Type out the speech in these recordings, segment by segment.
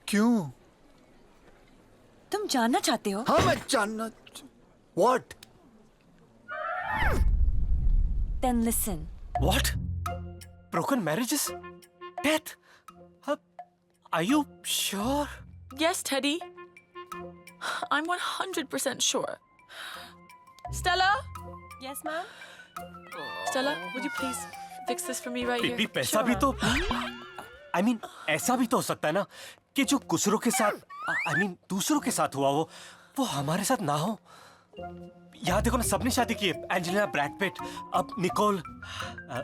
क्यों? तुम जानना चाहते हो? हाँ, मैं जानना। What? Then listen. What? Broken marriages? Death? Are you sure? Yes, Teddy. I'm 100% sure. Stella? Yes, ma'am. Stella, would you please fix this for me right here? बीबी पैसा भी तो I mean ऐसा भी तो हो सकता है ना कि जो गुजरों के साथ I mean दूसरों के साथ हुआ वो हमारे साथ ना हो। यहाँ देखो ना, सबने शादी की है। एंजेलिना, ब्रैड पिट, अब निकोल,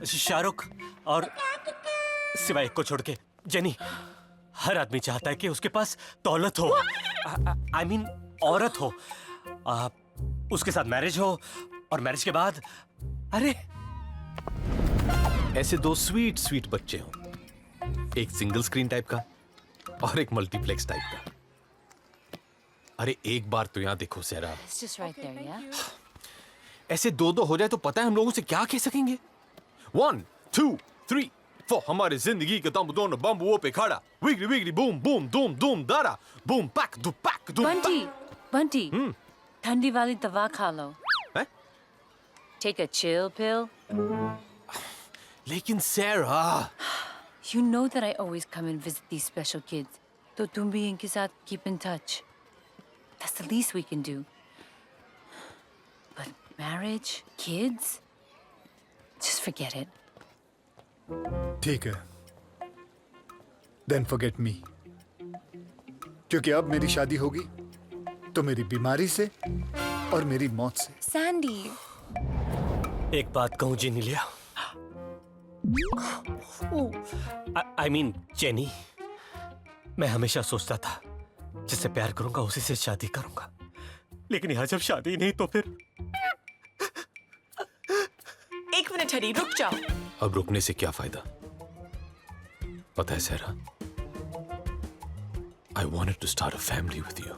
शाहरुख और सिवाय एक को छोड़ के जेनी। हर आदमी चाहता है कि उसके पास दौलत हो, I mean औरत हो, उसके साथ मैरिज हो और मैरिज के बाद अरे ऐसे दो स्वीट स्वीट बच्चे हों, एक सिंगल स्क्रीन टाइप का और एक मल्टीप्लेक्स टाइप का। अरे एक बार तो यहाँ देखो सेरा, It's just right there, yeah? ऐसे दो दो हो जाए तो पता है हम लोगों से क्या कह सकेंगे? 1 2 3 4 हमारी जिंदगी के दम दोनों बम्बुओं पे खड़ा, विगली विगली बूम बूम दूम दूम दारा, बूम पैक दू पैक दूम बंटी, बंटी, ठंडी वाली दवा खा लो। हैं? Take a chill pill. लेकिन सेरा, You know that I always come and visit these special kids. तो तुम भी इनके साथ keep in touch. That's the least we can do. But marriage, kids, just forget it. ठीक है। Then forget me. क्योंकि अब मेरी शादी होगी तो मेरी बीमारी से और मेरी मौत से। Sandy. एक बात कहूँ जीनी लिया, I mean जेनी, मैं हमेशा सोचता था जिससे प्यार करूंगा उसी से शादी करूंगा, लेकिन यहाँ जब शादी नहीं तो फिर। एक मिनट टेडी, रुक जाओ। अब रुकने से क्या फायदा? पता है सेरा, I wanted to start a family with you.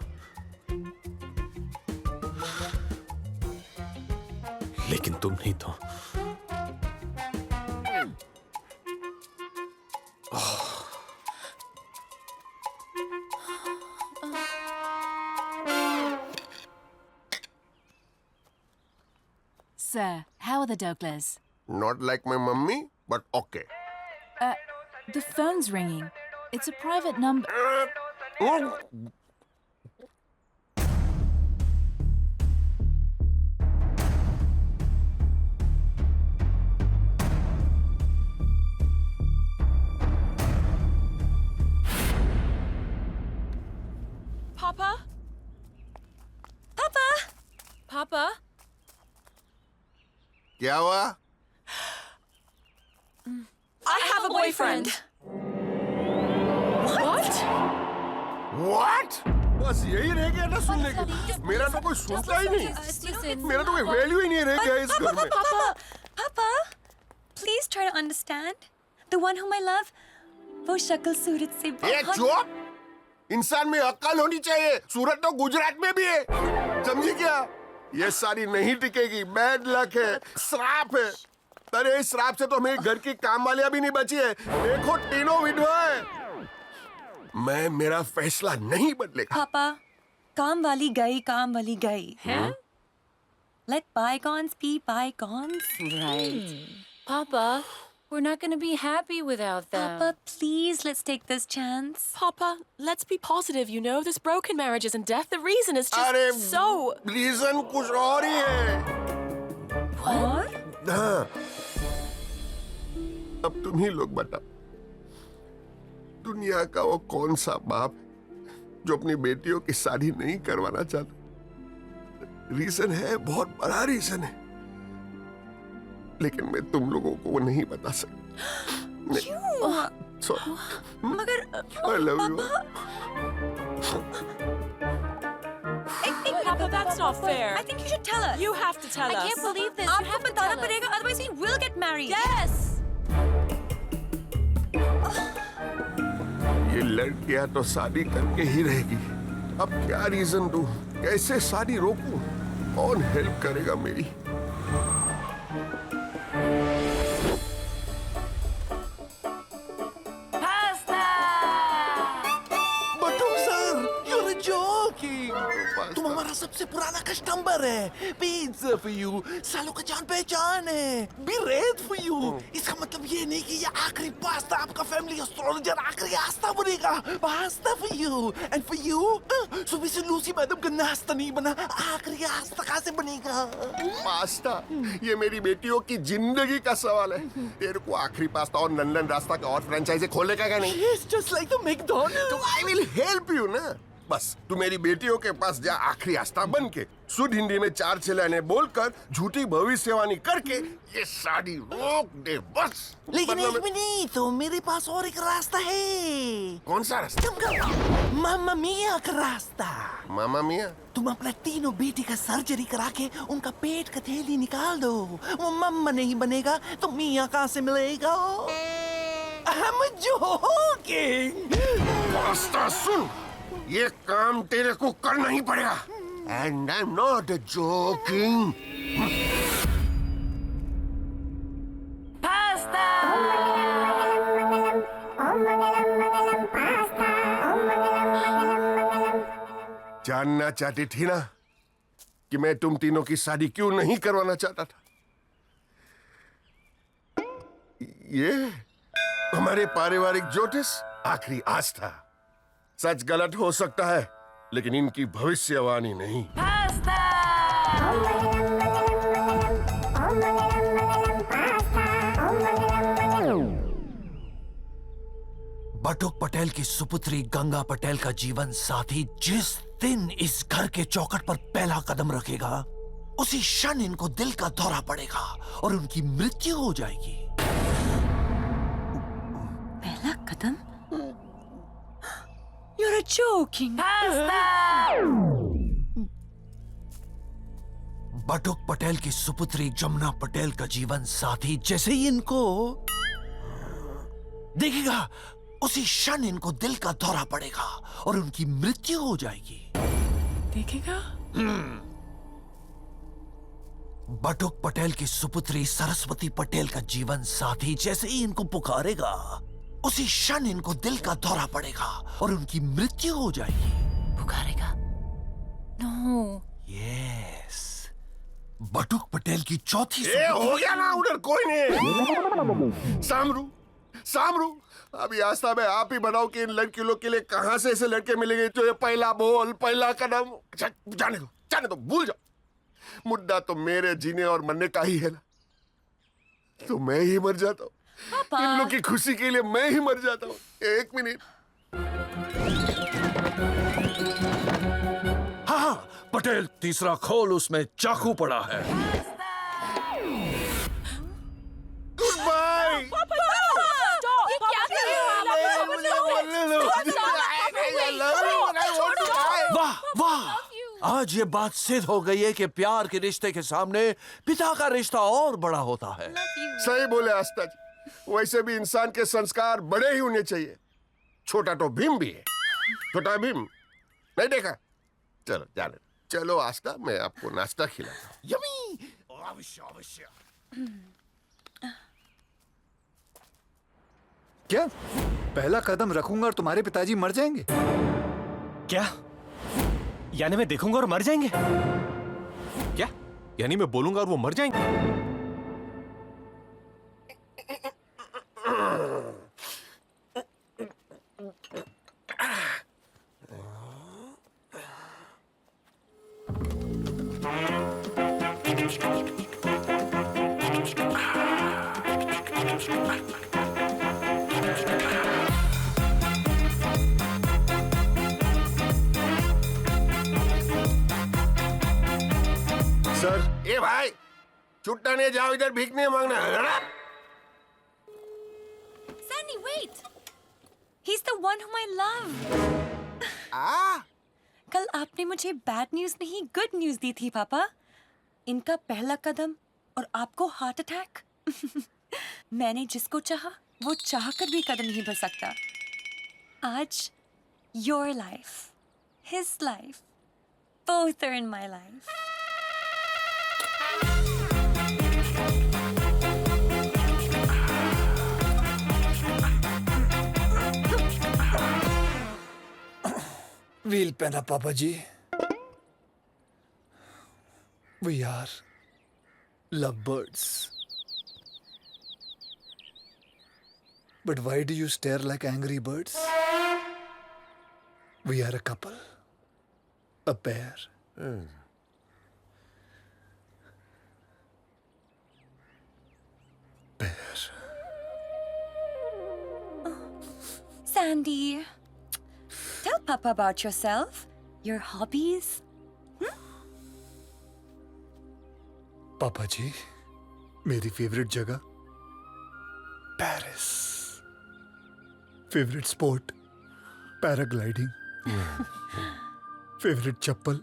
लेकिन तुम नहीं तो। Sir, how are the Douglers? Not like my mummy, but okay. The phone's ringing. It's a private number. Papa? Papa! Papa? क्या हुआ? I have a boyfriend. What? What? बस यही रह गया ना सुनने के। मेरा तो कोई सुनता ही नहीं। मेरा तो कोई वैल्यू ही नहीं रह गया इस घर में। Papa, please try to understand. The one whom I love, वो शक्ल सूरत से ये बहुत। चुप! इंसान में अक्ल होनी चाहिए। सूरत तो गुजरात में भी है। समझी क्या? ये सारी नहीं टिकेगी। बैड लक है, श्राप है। अरे इस श्राप से तो मेरे घर की काम वालियां भी नहीं बची है। देखो तीनों विधवा है। मैं मेरा फैसला नहीं बदलेगा। पापा, काम वाली गई। हैं? Let bygones be bygones. Right. Papa, we're not going to be happy without them. Papa, please, let's take this chance. Papa, let's be positive, you know? This broken marriages and death, the reason is just अरे so... reason कुछ और ही है। What? हाँ। अब तुम ही लोग बताओ, दुनिया का वो कौन सा बाप जो अपनी बेटियों की शादी नहीं करवाना चाहता? रीजन है, बहुत बड़ा रीजन है, लेकिन मैं तुम लोगों को वो नहीं बता सकता। क्यों? मगर I love you. Papa, that's not fair. I think you should tell us. You have to tell us. I can't believe this. आपको बताना पड़ेगा, otherwise we will get married. Yes! ये लड़कियां तो शादी करके ही रहेगी। अब क्या रीजन दूं? कैसे शादी रोकूं? कौन हेल्प करेगा मेरी? Pasta! बटू जोकिंग तुम हमारा सबसे पुराना कस्टमर है पिज्जा फॉर यू सालों का जान पहचान है बी रेड फॉर यू इसका मतलब ये नहीं कि ये आखिरी पास्ता आपका फैमिली एस्ट्रोलॉजर आखिरी आस्था बनेगा pasta for you and for you सुबह से लूसी मैडम का नाश्ता नहीं बना आखिरी आस्था कहाँ से बनेगा पास्ता ये मेरी बेटियों की जिंदगी का सवाल है। तेरे को आखिरी पास्ता और नंदन रास्ता का और फ्रेंचाइजी खोलने का क्या नहीं? It's just like the McDonald's. तो आई विल हेल्प यू ना। बस तू मेरी बेटियों के पास जा आखिरी आस्था बन के शुद्ध हिंदी में 4 चिल्लाने बोलकर झूठी भविष्यवाणी करके ये शादी रोक दे बस। लेकिन मतलब एक मिनट तो मेरे पास और एक रास्ता है कौन सा रास्ता? मामा मिया का रास्ता मामा मिया? तुम अपना तीनों बेटी का सर्जरी करा के उनका पेट का थैली निकाल दो वो मम्मा नहीं बनेगा तो मिया कहाँ से मिलेगा I'm joking पास्ता सुन ये काम तेरे को करना ही पड़ेगा and I am not joking. जानना चाहती थी ना कि मैं तुम तीनों की शादी क्यों नहीं करवाना चाहता था? ये हमारे पारिवारिक ज्योतिष आखिरी आस्था सच गलत हो सकता है लेकिन इनकी भविष्यवाणी नहीं। बटुक पटेल की सुपुत्री गंगा पटेल का जीवन साथी जिस दिन इस घर के चौखट पर पहला कदम रखेगा उसी क्षण इनको दिल का दौरा पड़ेगा और उनकी मृत्यु हो जाएगी। पहला कदम? You're joking. बटुक पटेल की सुपुत्री जमुना पटेल का जीवन साथी जैसे ही इनको देखेगा उसी क्षण इनको दिल का दौरा पड़ेगा और उनकी मृत्यु हो जाएगी। देखेगा? बटुक पटेल की सुपुत्री सरस्वती पटेल का जीवन साथी जैसे ही इनको पुकारेगा उसी क्षण इनको दिल का दौरा पड़ेगा और उनकी मृत्यु हो जाएगी। पुकारेगा? No. यस बटुक पटेल की चौथी ये हो गया ना उधर कोई नहीं। सामरू अभी आस्था में आप ही बनाओ कि इन लड़की लोग के लिए कहां से ऐसे लड़के मिलेंगे जो ये पहला बोल पहला कदम जाने दो भूल जाओ। मुद्दा तो मेरे जीने और मरने का ही है ना तो मैं ही मर जाता हूँ इन लोग की खुशी के लिए मैं ही मर जाता हूँ। एक मिनट। हाँ पटेल तीसरा खोल उसमें चाकू पड़ा है। Good bye. ये क्या कर रहे हो आप? वाह वाह आज ये बात सिद्ध हो गई है कि प्यार के रिश्ते के सामने पिता का रिश्ता और बड़ा होता है। सही बोले आस्था जी वैसे भी इंसान के संस्कार बड़े ही होने चाहिए। छोटा तो भीम भी है। छोटा भीम नहीं देखा? चलो जाने चलो आस्था मैं आपको नाश्ता खिलाता हूँ। यम्मी अवश्य अवश्य। क्या पहला कदम रखूंगा और तुम्हारे पिताजी मर जाएंगे? क्या यानी मैं देखूंगा और मर जाएंगे? क्या यानी मैं बोलूंगा और वो मर जाएंगे? सर ए भाई छुट्टा नहीं जाओ इधर भीख नहीं मांगना। Sunny, wait! He's the one whom I love. कल आपने मुझे बैड न्यूज नहीं गुड न्यूज दी थी पापा। इनका पहला कदम और आपको हार्ट अटैक। मैंने जिसको चाहा वो चाह कर भी कदम नहीं बढ़ सकता। आज your life, his life, both are in my life. Wheel पहना पापा जी। We are love birds. But why do you stare like angry birds? We are a couple. A pair. Pair. Sandy, tell Papa about yourself, your hobbies. पापा जी, मेरी favourite जगह Paris. Favourite sport paragliding. Favourite चप्पल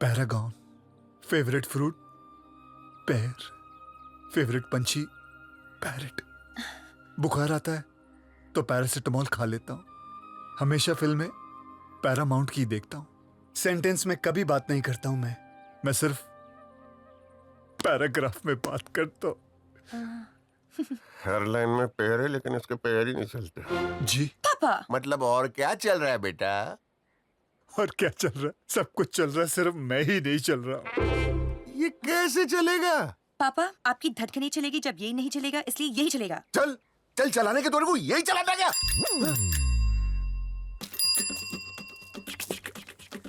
Paragon. Favourite fruit pear. Favourite पंछी parrot. बुखार आता है तो paracetamol खा लेता हूँ। हमेशा फिल्में पैरामाउंट की देखता हूँ। सेंटेंस में कभी बात नहीं करता हूँ मैं सिर्फ पैराग्राफ में बात करता हूँ। हर लाइन में पैर है लेकिन इसके पैर ही नहीं चलते। जी Papa, मतलब और क्या चल रहा है बेटा? और क्या चल रहा है? सब कुछ चल रहा है, सिर्फ मैं ही नहीं चल रहा। ये कैसे चलेगा? पापा, आपकी धड़कनें चलेगी जब यही नहीं चलेगा, इसलिए यही चलेगा। चल चल चलाने के दौर को यही चलाता क्या?